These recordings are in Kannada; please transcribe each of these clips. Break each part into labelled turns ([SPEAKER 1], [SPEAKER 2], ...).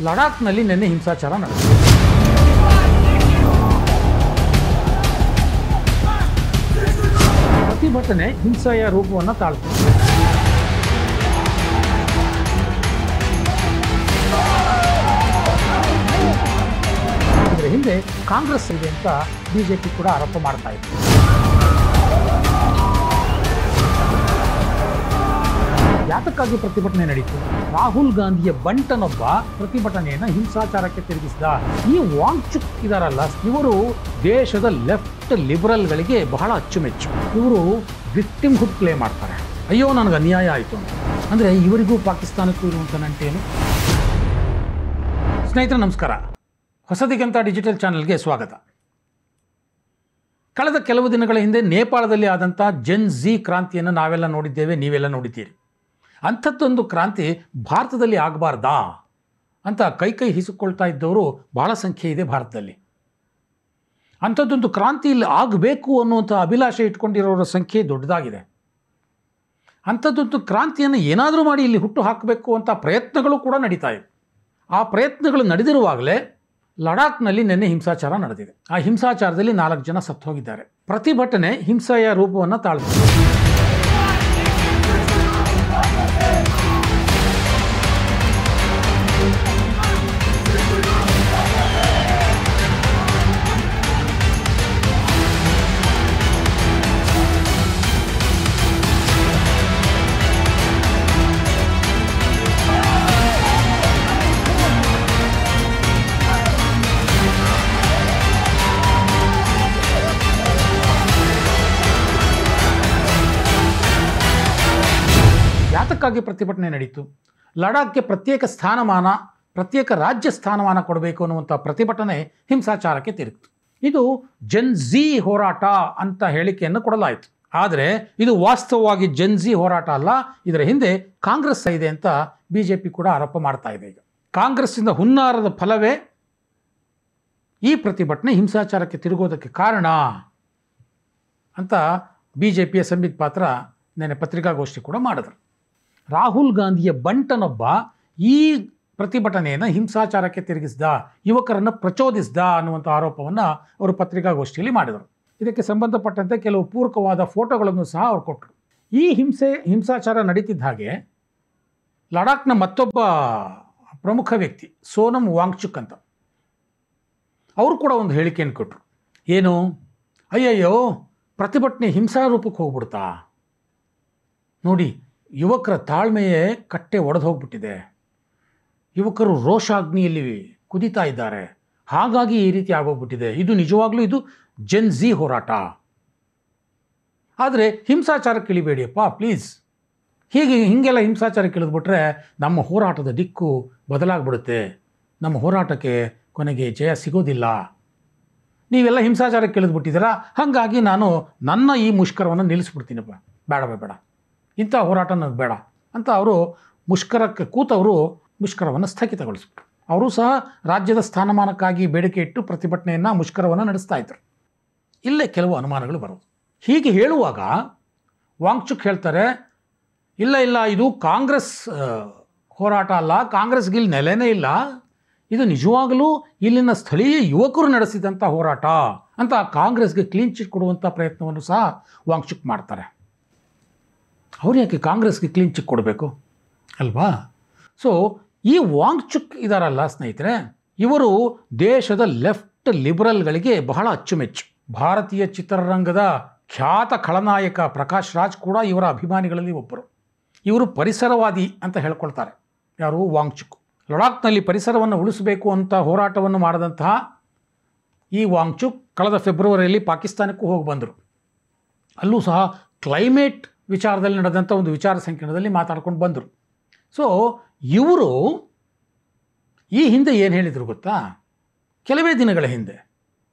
[SPEAKER 1] ಲಡಾಖ್ನಲ್ಲಿ ನಿನ್ನೆ ಹಿಂಸಾಚಾರ ನಡೆದಿದೆ. ಪ್ರತಿಭಟನೆ ಹಿಂಸೆಯ ರೂಪವನ್ನು ತಾಳ್ತಿದೆ. ಇದರ ಹಿಂದೆ ಕಾಂಗ್ರೆಸ್ ಇದೆ ಅಂತ ಬಿಜೆಪಿ ಕೂಡ ಆರೋಪ ಮಾಡ್ತಾ ಇದೆ. ಯಾತಕ್ಕಾಗಿ ಪ್ರತಿಭಟನೆ ನಡೀತು? ರಾಹುಲ್ ಗಾಂಧಿಯ ಬಂಟನೊಬ್ಬ ಪ್ರತಿಭಟನೆಯನ್ನು ಹಿಂಸಾಚಾರಕ್ಕೆ ತಿರುಗಿಸಿದ. ಈ ವಾಂಗ್ಚುಕ್ ಇದಾರಲ್ಲ, ಇವರು ದೇಶದ ಲೆಫ್ಟ್ ಲಿಬರಲ್ಗಳಿಗೆ ಬಹಳ ಅಚ್ಚುಮೆಚ್ಚು. ಇವರು ವಿಕ್ಟಿಮ್ಹುಡ್ ಪ್ಲೇ ಮಾಡ್ತಾರೆ. ಅಯ್ಯೋ ನನಗೆ ಅನ್ಯಾಯ ಆಯಿತು ಅಂತ. ಅಂದರೆ ಇವರಿಗೂ ಪಾಕಿಸ್ತಾನಕ್ಕೂ ಇರುವಂಥ ನಂಟೇನು? ಸ್ನೇಹಿತರೆ ನಮಸ್ಕಾರ, ಹೊಸದಿಗಂತ ಡಿಜಿಟಲ್ ಚಾನೆಲ್ಗೆ ಸ್ವಾಗತ. ಕಳೆದ ಕೆಲವು ದಿನಗಳ ಹಿಂದೆ ನೇಪಾಳದಲ್ಲಿ ಆದಂಥ ಜೆನ್ ಝಿ ಕ್ರಾಂತಿಯನ್ನು ನಾವೆಲ್ಲ ನೋಡಿದ್ದೇವೆ, ನೀವೆಲ್ಲ ನೋಡಿದ್ದೀರಿ. ಅಂಥದ್ದೊಂದು ಕ್ರಾಂತಿ ಭಾರತದಲ್ಲಿ ಆಗಬಾರ್ದಾ ಅಂತ ಕೈ ಹಿಸುಕೊಳ್ತಾ ಇದ್ದವರು ಬಹಳ ಸಂಖ್ಯೆ ಇದೆ ಭಾರತದಲ್ಲಿ. ಅಂಥದ್ದೊಂದು ಕ್ರಾಂತಿ ಇಲ್ಲಿ ಆಗಬೇಕು ಅನ್ನುವಂಥ ಅಭಿಲಾಷೆ ಇಟ್ಕೊಂಡಿರೋರ ಸಂಖ್ಯೆ ದೊಡ್ಡದಾಗಿದೆ. ಅಂಥದ್ದೊಂದು ಕ್ರಾಂತಿಯನ್ನು ಏನಾದರೂ ಮಾಡಿ ಇಲ್ಲಿ ಹುಟ್ಟು ಹಾಕಬೇಕು ಅಂತ ಪ್ರಯತ್ನಗಳು ಕೂಡ ನಡೀತಾ ಇವೆ. ಆ ಪ್ರಯತ್ನಗಳು ನಡೆದಿರುವಾಗಲೇ ಲಡಾಖ್ನಲ್ಲಿ ನಿನ್ನೆ ಹಿಂಸಾಚಾರ ನಡೆದಿದೆ. ಆ ಹಿಂಸಾಚಾರದಲ್ಲಿ 4 ಜನ ಸತ್ತು ಹೋಗಿದ್ದಾರೆ. ಪ್ರತಿಭಟನೆ ಹಿಂಸೆಯ ರೂಪವನ್ನು ತಾಳಿದೆ. ಯಾತಕ್ಕಾಗಿ ಪ್ರತಿಭಟನೆ ನಡೀತು? ಲಡಾಖ್ಗೆ ಪ್ರತ್ಯೇಕ ಸ್ಥಾನಮಾನ, ಪ್ರತ್ಯೇಕ ರಾಜ್ಯ ಸ್ಥಾನಮಾನ ಕೊಡಬೇಕು ಅನ್ನುವಂಥ ಪ್ರತಿಭಟನೆ ಹಿಂಸಾಚಾರಕ್ಕೆ ತಿರುಗಿತು. ಇದು ಜೆನ್ ಝಿ ಹೋರಾಟ ಅಂತ ಹೇಳಿಕೆಯನ್ನು ಕೊಡಲಾಯಿತು. ಆದರೆ ಇದು ವಾಸ್ತವವಾಗಿ ಜೆನ್ ಝಿ ಹೋರಾಟ ಅಲ್ಲ, ಇದರ ಹಿಂದೆ ಕಾಂಗ್ರೆಸ್ ಇದೆ ಅಂತ ಬಿಜೆಪಿ ಕೂಡ ಆರೋಪ ಮಾಡ್ತಾ ಇದೆ. ಈಗ ಕಾಂಗ್ರೆಸ್ಸಿಂದ ಹುನ್ನಾರದ ಫಲವೇ ಈ ಪ್ರತಿಭಟನೆ ಹಿಂಸಾಚಾರಕ್ಕೆ ತಿರುಗೋದಕ್ಕೆ ಕಾರಣ ಅಂತ ಬಿಜೆಪಿಯ ಸಂಬಿತ್ ಪಾತ್ರ ನೆನ್ನೆ ಪತ್ರಿಕಾಗೋಷ್ಠಿ ಕೂಡ ಮಾಡಿದ್ರು. ರಾಹುಲ್ ಗಾಂಧಿಯ ಬಂಟನೊಬ್ಬ ಈ ಪ್ರತಿಭಟನೆಯನ್ನು ಹಿಂಸಾಚಾರಕ್ಕೆ ತಿರುಗಿಸಿದ, ಯುವಕರನ್ನು ಪ್ರಚೋದಿಸಿದ ಅನ್ನುವಂಥ ಆರೋಪವನ್ನು ಅವರು ಪತ್ರಿಕಾಗೋಷ್ಠಿಯಲ್ಲಿ ಮಾಡಿದರು. ಇದಕ್ಕೆ ಸಂಬಂಧಪಟ್ಟಂತೆ ಕೆಲವು ಪೂರಕವಾದ ಫೋಟೋಗಳನ್ನು ಸಹ ಅವರು ಕೊಟ್ಟರು. ಈ ಹಿಂಸಾಚಾರ ನಡೀತಿದ್ದ ಹಾಗೆ ಲಡಾಖ್ನ ಮತ್ತೊಬ್ಬ ಪ್ರಮುಖ ವ್ಯಕ್ತಿ ಸೋನಮ್ ವಾಂಗ್ಚುಕ್ ಅಂತ, ಅವರು ಕೂಡ ಒಂದು ಹೇಳಿಕೆಯನ್ನು ಕೊಟ್ಟರು. ಏನು, ಅಯ್ಯಯ್ಯೋ ಪ್ರತಿಭಟನೆ ಹಿಂಸಾ ರೂಪಕ್ಕೆ ಹೋಗ್ಬಿಡ್ತಾ, ನೋಡಿ ಯುವಕರ ತಾಳ್ಮೆಯೇ ಕಟ್ಟೆ ಒಡೆದು ಹೋಗ್ಬಿಟ್ಟಿದೆ, ಯುವಕರು ರೋಷಾಗ್ನಿಯಲ್ಲಿ ಕುದೀತಾ ಇದ್ದಾರೆ, ಹಾಗಾಗಿ ಈ ರೀತಿ ಆಗೋಗ್ಬಿಟ್ಟಿದೆ. ಇದು ನಿಜವಾಗ್ಲೂ ಇದು ಜೆನ್ ಝಿ ಹೋರಾಟ. ಆದರೆ ಹಿಂಸಾಚಾರಕ್ಕೆ ಇಳಿಬೇಡಿಯಪ್ಪ ಪ್ಲೀಸ್. ಹೀಗೆಲ್ಲ ಹಿಂಸಾಚಾರಕ್ಕೆ ಇಳಿದ್ಬಿಟ್ರೆ ನಮ್ಮ ಹೋರಾಟದ ದಿಕ್ಕು ಬದಲಾಗ್ಬಿಡುತ್ತೆ, ನಮ್ಮ ಹೋರಾಟಕ್ಕೆ ಕೊನೆಗೆ ಜಯ ಸಿಗೋದಿಲ್ಲ. ನೀವೆಲ್ಲ ಹಿಂಸಾಚಾರಕ್ಕೆ ಇಳಿದ್ಬಿಟ್ಟಿದ್ದೀರಾ, ಹಾಗಾಗಿ ನಾನು ನನ್ನ ಈ ಮುಷ್ಕರವನ್ನು ನಿಲ್ಲಿಸ್ಬಿಡ್ತೀನಪ್ಪ, ಬೇಡ ಇಂಥ ಹೋರಾಟ ನನಗೆ ಬೇಡ ಅಂತ ಅವರು ಮುಷ್ಕರಕ್ಕೆ ಕೂತವರು ಮುಷ್ಕರವನ್ನು ಸ್ಥಗಿತಗೊಳಿಸ್ಬಿಟ್ರು. ಅವರು ಸಹ ರಾಜ್ಯದ ಸ್ಥಾನಮಾನಕ್ಕಾಗಿ ಬೇಡಿಕೆ ಇಟ್ಟು ಪ್ರತಿಭಟನೆಯನ್ನು ಮುಷ್ಕರವನ್ನು ನಡೆಸ್ತಾ ಇದ್ರು. ಇಲ್ಲೇ ಕೆಲವು ಅನುಮಾನಗಳು ಬರೋದು. ಹೀಗೆ ಹೇಳುವಾಗ ವಾಂಗ್ಚುಕ್ ಹೇಳ್ತಾರೆ, ಇಲ್ಲ ಇದು ಕಾಂಗ್ರೆಸ್ ಹೋರಾಟ ಅಲ್ಲ, ಕಾಂಗ್ರೆಸ್ಗೆ ಇಲ್ಲಿ ನೆಲೆನೇ ಇಲ್ಲ, ಇದು ನಿಜವಾಗಲೂ ಇಲ್ಲಿನ ಸ್ಥಳೀಯ ಯುವಕರು ನಡೆಸಿದಂಥ ಹೋರಾಟ ಅಂತ ಕಾಂಗ್ರೆಸ್ಗೆ ಕ್ಲೀನ್ ಚಿಟ್ ಕೊಡುವಂಥ ಪ್ರಯತ್ನವನ್ನು ಸಹ ವಾಂಗ್ಚುಕ್ ಮಾಡ್ತಾರೆ. ಅವ್ರು ಯಾಕೆ ಕಾಂಗ್ರೆಸ್ಗೆ ಕ್ಲೀನ್ ಚಿಟ್ ಕೊಡಬೇಕು ಅಲ್ವಾ? ಸೊ ಈ ವಾಂಗ್ಚುಕ್ ಇದಾರಲ್ಲ ಸ್ನೇಹಿತರೆ, ಇವರು ದೇಶದ ಲೆಫ್ಟ್ ಲಿಬರಲ್ಗಳಿಗೆ ಬಹಳ ಅಚ್ಚುಮೆಚ್ಚು. ಭಾರತೀಯ ಚಿತ್ರರಂಗದ ಖ್ಯಾತ ಖಳನಾಯಕ ಪ್ರಕಾಶ್ ರಾಜ್ ಕೂಡ ಇವರ ಅಭಿಮಾನಿಗಳಲ್ಲಿ ಒಬ್ಬರು. ಇವರು ಪರಿಸರವಾದಿ ಅಂತ ಹೇಳ್ಕೊಳ್ತಾರೆ. ಯಾರು? ವಾಂಗ್ಚುಕ್. ಲಡಾಖ್ನಲ್ಲಿ ಪರಿಸರವನ್ನು ಉಳಿಸಬೇಕು ಅಂತ ಹೋರಾಟವನ್ನು ಮಾಡಿದಂತಹ ಈ ವಾಂಗ್ಚುಕ್ ಕಳೆದ ಫೆಬ್ರವರಿಯಲ್ಲಿ ಪಾಕಿಸ್ತಾನಕ್ಕೂ ಹೋಗಿ ಬಂದರು. ಅಲ್ಲೂ ಸಹ ಕ್ಲೈಮೇಟ್ ವಿಚಾರದಲ್ಲಿ ನಡೆದಂಥ ಒಂದು ವಿಚಾರ ಸಂಕಿರಣದಲ್ಲಿ ಮಾತಾಡ್ಕೊಂಡು ಬಂದರು. ಸೊ ಇವರು ಈ ಹಿಂದೆ ಏನು ಹೇಳಿದರು ಗೊತ್ತಾ? ಕೆಲವೇ ದಿನಗಳ ಹಿಂದೆ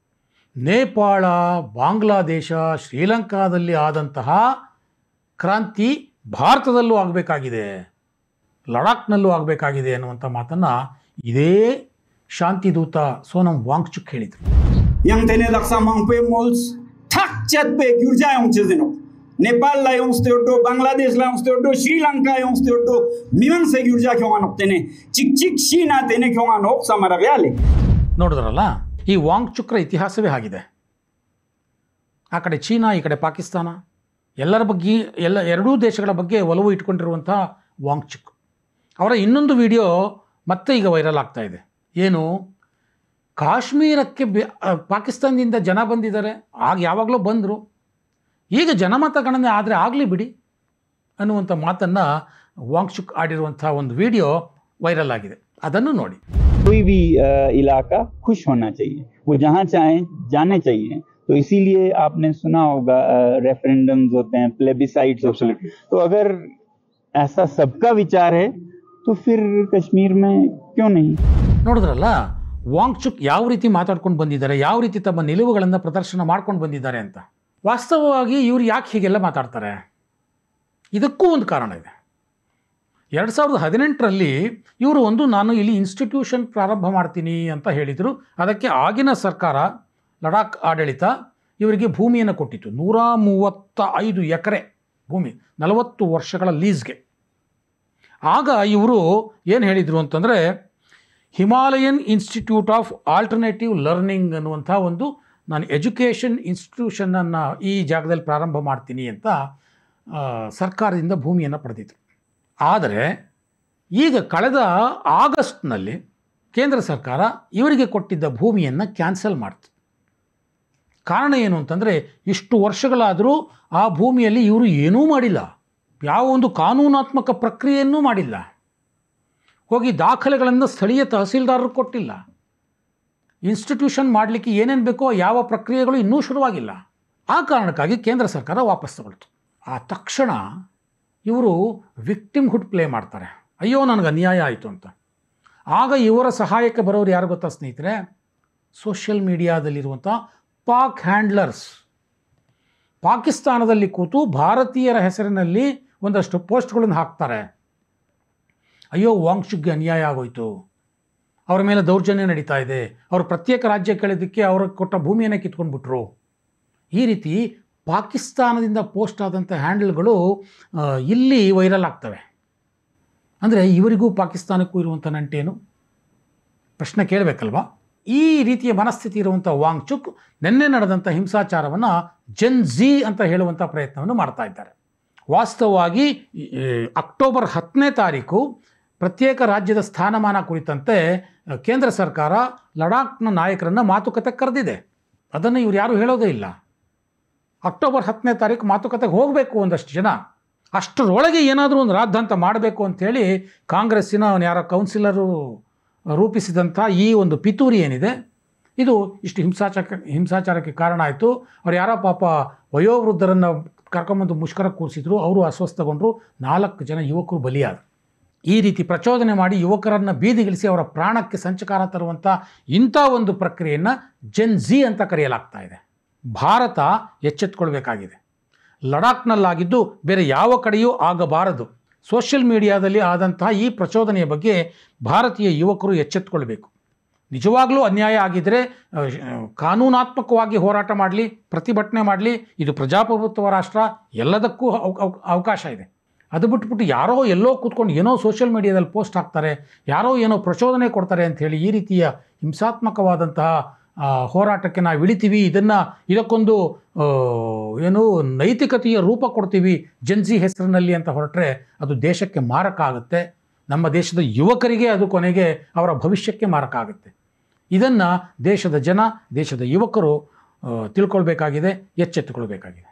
[SPEAKER 1] ನೇಪಾಳ, ಬಾಂಗ್ಲಾದೇಶ, ಶ್ರೀಲಂಕಾದಲ್ಲಿ ಆದಂತಹ ಕ್ರಾಂತಿ ಭಾರತದಲ್ಲೂ ಆಗಬೇಕಾಗಿದೆ, ಲಡಾಖ್ನಲ್ಲೂ ಆಗಬೇಕಾಗಿದೆ ಅನ್ನುವಂಥ ಮಾತನ್ನು ಇದೇ ಶಾಂತಿದೂತ ಸೋನಮ್ ವಾಂಗ್ಚುಕ್ ಹೇಳಿದರು.
[SPEAKER 2] yang tene laksa mangpe mols thak chat pe gyurja yong chizino नेपाललाई उस्त्योटो बांग्लादेशलाई उस्त्योटो श्रीलंका उस्त्योटो मिवन सेग्युर्जा खेवान होಗ್ತೇನೆ ಚಿಕ್ ಚಿಕ್ ಶೀನಾ ತೆನೆ खेवान ಹೋಗ್ ಸಮರವ್ಯಾಲೆ.
[SPEAKER 1] ನೋಡಿದ್ರಲ್ಲ, ಈ ವಾಂಗ್ಚುಕ್ರ ಇತಿಹಾಸವೇ ಆಗಿದೆ. ಆ ಕಡೆ ಚೀನಾ, ಈ ಕಡೆ ಪಾಕಿಸ್ತಾನ, ಎಲ್ಲರ ಬಗ್ಗೆ ಎರಡೂ ದೇಶಗಳ ಬಗ್ಗೆ ಒಲವು ಇಟ್ಕೊಂಡಿರುವಂಥ ವಾಂಗ್ಚುಕ್ ಅವರ ಇನ್ನೊಂದು ವಿಡಿಯೋ ಮತ್ತೆ ಈಗ ವೈರಲ್ ಆಗ್ತಾ ಇದೆ. ಏನು, ಕಾಶ್ಮೀರಕ್ಕೆ ಪಾಕಿಸ್ತಾನದಿಂದ ಜನ ಬಂದಿದ್ದಾರೆ, ಆಗ ಯಾವಾಗಲೂ ಬಂದರು, ಈಗ ಜನಮತ ಗಣನೆ ಆದರೆ ಆಗಲಿ ಬಿಡಿ ಅನ್ನುವಂಥ ಮಾತನ್ನು ವಾಂಗ್ಚುಕ್ ಆಡಿರುವಂಥ ಒಂದು ವಿಡಿಯೋ ವೈರಲ್ ಆಗಿದೆ. ಅದನ್ನು ನೋಡಿ.
[SPEAKER 3] कोई भी इलाका खुश होना चाहिए, वो जहाँ चाहे जाने चाहिए. तो इसीलिए आपने सुना होगा रेफरेंडम्स होते हैं, प्लेबिसाइट्स होते हैं. तो अगर ऐसा सबका विचार है तो फिर कश्मीर में क्यों नहीं.
[SPEAKER 1] ನೋಡಿದ್ರಲ್ಲ, ವಾಂಗ್ಚುಕ್ ಯಾವ ರೀತಿ ಮಾತಾಡ್ಕೊಂಡು ಬಂದಿದ್ದಾರೆ, ಯಾವ ರೀತಿ ತಮ್ಮ ನಿಲುವುಗಳನ್ನು ಪ್ರದರ್ಶನ ಮಾಡ್ಕೊಂಡು ಬಂದಿದ್ದಾರೆ ಅಂತ. ವಾಸ್ತವವಾಗಿ ಇವರು ಯಾಕೆ ಹೀಗೆಲ್ಲ ಮಾತಾಡ್ತಾರೆ? ಇದಕ್ಕೂ ಒಂದು ಕಾರಣ ಇದೆ. 2018ರಲ್ಲಿ ಇವರು ನಾನು ಇಲ್ಲಿ ಇನ್ಸ್ಟಿಟ್ಯೂಷನ್ ಪ್ರಾರಂಭ ಮಾಡ್ತೀನಿ ಅಂತ ಹೇಳಿದರು. ಅದಕ್ಕೆ ಆಗಿನ ಸರ್ಕಾರ, ಲಡಾಖ್ ಆಡಳಿತ ಇವರಿಗೆ ಭೂಮಿಯನ್ನು ಕೊಟ್ಟಿತ್ತು. 135 ಎಕರೆ ಭೂಮಿ, 40 ವರ್ಷಗಳ ಲೀಸ್ಗೆ. ಆಗ ಇವರು ಏನು ಹೇಳಿದರು ಅಂತಂದರೆ, Himalayan institute of alternative learning ಅನ್ನುವಂಥ ನಾನು ಎಜುಕೇಷನ್ ಇನ್ಸ್ಟಿಟ್ಯೂಷನನ್ನು ಈ ಜಾಗದಲ್ಲಿ ಪ್ರಾರಂಭ ಮಾಡ್ತೀನಿ ಅಂತ ಸರ್ಕಾರದಿಂದ ಭೂಮಿಯನ್ನು ಪಡೆದಿದ್ರು. ಆದರೆ ಈಗ ಕಳೆದ ಆಗಸ್ಟ್ನಲ್ಲಿ ಕೇಂದ್ರ ಸರ್ಕಾರ ಇವರಿಗೆ ಕೊಟ್ಟಿದ್ದ ಭೂಮಿಯನ್ನು ಕ್ಯಾನ್ಸಲ್ ಮಾಡ್ತು. ಕಾರಣ ಏನು ಅಂತಂದರೆ, ಇಷ್ಟು ವರ್ಷಗಳಾದರೂ ಆ ಭೂಮಿಯಲ್ಲಿ ಇವರು ಏನೂ ಮಾಡಿಲ್ಲ, ಯಾವ ಒಂದು ಕಾನೂನಾತ್ಮಕ ಪ್ರಕ್ರಿಯೆಯನ್ನೂ ಮಾಡಿಲ್ಲ, ಹೋಗಿ ದಾಖಲೆಗಳನ್ನು ಸ್ಥಳೀಯ ತಹಸೀಲ್ದಾರರು ಕೊಟ್ಟಿಲ್ಲ, ಇನ್ಸ್ಟಿಟ್ಯೂಷನ್ ಮಾಡಲಿಕ್ಕೆ ಏನೇನು ಬೇಕೋ ಯಾವ ಪ್ರಕ್ರಿಯೆಗಳು ಇನ್ನೂ ಶುರುವಾಗಿಲ್ಲ. ಆ ಕಾರಣಕ್ಕಾಗಿ ಕೇಂದ್ರ ಸರ್ಕಾರ ವಾಪಸ್ ತಗೊಳ್ತು. ಆ ತಕ್ಷಣ ಇವರು ವಿಕ್ಟಿಮ್ಹುಡ್ ಪ್ಲೇ ಮಾಡ್ತಾರೆ, ಅಯ್ಯೋ ನನಗೆ ಅನ್ಯಾಯ ಆಯಿತು ಅಂತ. ಆಗ ಇವರ ಸಹಾಯಕ್ಕೆ ಬರೋರು ಯಾರು ಗೊತ್ತಾ ಸ್ನೇಹಿತರೆ? ಸೋಷಿಯಲ್ ಮೀಡಿಯಾದಲ್ಲಿರುವಂಥ ಪಾಕ್ ಹ್ಯಾಂಡ್ಲರ್ಸ್. ಪಾಕಿಸ್ತಾನದಲ್ಲಿ ಕೂತು ಭಾರತೀಯರ ಹೆಸರಿನಲ್ಲಿ ಒಂದಷ್ಟು ಪೋಸ್ಟ್ಗಳನ್ನು ಹಾಕ್ತಾರೆ. ಅಯ್ಯೋ ವಾಂಗ್ಚುಕ್ಗೆ ಅನ್ಯಾಯ ಆಗೋಯ್ತು, ಅವರ ಮೇಲೆ ದೌರ್ಜನ್ಯ ನಡೀತಾ ಇದೆ, ಅವರು ಪ್ರತ್ಯೇಕ ರಾಜ್ಯ ಕೇಳಿದ್ದಕ್ಕೆ ಅವ್ರಿಗೆ ಕೊಟ್ಟ ಭೂಮಿಯನ್ನು ಕಿತ್ಕೊಂಡ್ಬಿಟ್ರು. ಈ ರೀತಿ ಪಾಕಿಸ್ತಾನದಿಂದ ಪೋಸ್ಟ್ ಆದಂಥ ಹ್ಯಾಂಡಲ್ಗಳು ಇಲ್ಲಿ ವೈರಲ್ ಆಗ್ತವೆ. ಅಂದರೆ ಇವರಿಗೂ ಪಾಕಿಸ್ತಾನಕ್ಕೂ ಇರುವಂಥ ನಂಟೇನು? ಪ್ರಶ್ನೆ ಕೇಳಬೇಕಲ್ವಾ? ಈ ರೀತಿಯ ಮನಸ್ಥಿತಿ ಇರುವಂಥ ವಾಂಗ್ಚುಕ್ ನಿನ್ನೆ ನಡೆದಂಥ ಹಿಂಸಾಚಾರವನ್ನು ಜೆನ್ ಝಿ ಅಂತ ಹೇಳುವಂಥ ಪ್ರಯತ್ನವನ್ನು ಮಾಡ್ತಾ ಇದ್ದಾರೆ. ವಾಸ್ತವವಾಗಿ ಅಕ್ಟೋಬರ್ 10ನೇ ತಾರೀಕು ಪ್ರತ್ಯೇಕ ರಾಜ್ಯದ ಸ್ಥಾನಮಾನ ಕುರಿತಂತೆ ಕೇಂದ್ರ ಸರ್ಕಾರ ಲಡಾಖ್ನ ನಾಯಕರನ್ನು ಮಾತುಕತೆ ಕರೆದಿದೆ. ಅದನ್ನು ಇವರು ಯಾರೂ ಹೇಳೋದೇ ಇಲ್ಲ. ಅಕ್ಟೋಬರ್ 10ನೇ ತಾರೀಕು ಮಾತುಕತೆಗೆ ಹೋಗಬೇಕು ಒಂದಷ್ಟು ಜನ. ಅಷ್ಟರೊಳಗೆ ಏನಾದರೂ ಒಂದು ರಾದ್ಧಾಂತ ಮಾಡಬೇಕು ಅಂಥೇಳಿ ಕಾಂಗ್ರೆಸ್ಸಿನ ಯಾರೋ ಕೌನ್ಸಿಲರು ರೂಪಿಸಿದಂಥ ಈ ಒಂದು ಪಿತೂರಿ ಏನಿದೆ, ಇದು ಇಷ್ಟು ಹಿಂಸಾಚಾರಕ್ಕೆ ಕಾರಣ ಆಯಿತು. ಅವ್ರು ಯಾರೋ ಪಾಪ ವಯೋವೃದ್ಧರನ್ನು ಕರ್ಕೊಂಬಂದು ಮುಷ್ಕರ ಕೂರಿಸಿದ್ರು, ಅವರು ಅಸ್ವಸ್ಥಗೊಂಡರು, 4 ಜನ ಯುವಕರು ಬಲಿಯಾದರು. ಈ ರೀತಿ ಪ್ರಚೋದನೆ ಮಾಡಿ ಯುವಕರನ್ನು ಬೀದಿಗಿಳಿಸಿ ಅವರ ಪ್ರಾಣಕ್ಕೆ ಸಂಚಕಾರ ತರುವಂಥ ಇಂಥ ಒಂದು ಪ್ರಕ್ರಿಯೆಯನ್ನು ಜೆನ್ ಝಿ ಅಂತ ಕರೆಯಲಾಗ್ತಾ ಇದೆ. ಭಾರತ ಎಚ್ಚೆತ್ತುಕೊಳ್ಬೇಕಾಗಿದೆ. ಲಡಾಖ್ನಲ್ಲಾಗಿದ್ದು ಬೇರೆ ಯಾವ ಕಡೆಯೂ ಆಗಬಾರದು. ಸೋಷಿಯಲ್ ಮೀಡಿಯಾದಲ್ಲಿ ಆದಂತಹ ಈ ಪ್ರಚೋದನೆಯ ಬಗ್ಗೆ ಭಾರತೀಯ ಯುವಕರು ಎಚ್ಚೆತ್ತುಕೊಳ್ಬೇಕು. ನಿಜವಾಗಲೂ ಅನ್ಯಾಯ ಆಗಿದ್ದರೆ ಕಾನೂನಾತ್ಮಕವಾಗಿ ಹೋರಾಟ ಮಾಡಲಿ, ಪ್ರತಿಭಟನೆ ಮಾಡಲಿ. ಇದು ಪ್ರಜಾಪ್ರಭುತ್ವ ರಾಷ್ಟ್ರ, ಎಲ್ಲದಕ್ಕೂ ಅವಕಾಶ ಇದೆ. ಅದು ಬಿಟ್ಬಿಟ್ಟು ಯಾರೋ ಎಲ್ಲೋ ಕೂತ್ಕೊಂಡು ಏನೋ ಸೋಷಿಯಲ್ ಮೀಡಿಯಾದಲ್ಲಿ ಪೋಸ್ಟ್ ಹಾಕ್ತಾರೆ, ಯಾರೋ ಏನೋ ಪ್ರಚೋದನೆ ಕೊಡ್ತಾರೆ ಅಂಥೇಳಿ ಈ ರೀತಿಯ ಹಿಂಸಾತ್ಮಕವಾದಂತಹ ಹೋರಾಟಕ್ಕೆ ನಾವು ಇಳಿತೀವಿ, ಇದಕ್ಕೊಂದು ನೈತಿಕತೆಯ ರೂಪ ಕೊಡ್ತೀವಿ ಜೆನ್ ಝಿ ಹೆಸರಿನಲ್ಲಿ ಅಂತ ಹೊರಟ್ರೆ ಅದು ದೇಶಕ್ಕೆ ಮಾರಕ ಆಗುತ್ತೆ. ನಮ್ಮ ದೇಶದ ಯುವಕರಿಗೆ ಅದು ಕೊನೆಗೆ ಅವರ ಭವಿಷ್ಯಕ್ಕೆ ಮಾರಕ ಆಗುತ್ತೆ. ಇದನ್ನು ದೇಶದ ಜನ, ದೇಶದ ಯುವಕರು ತಿಳ್ಕೊಳ್ಬೇಕಾಗಿದೆ, ಎಚ್ಚೆತ್ತುಕೊಳ್ಬೇಕಾಗಿದೆ.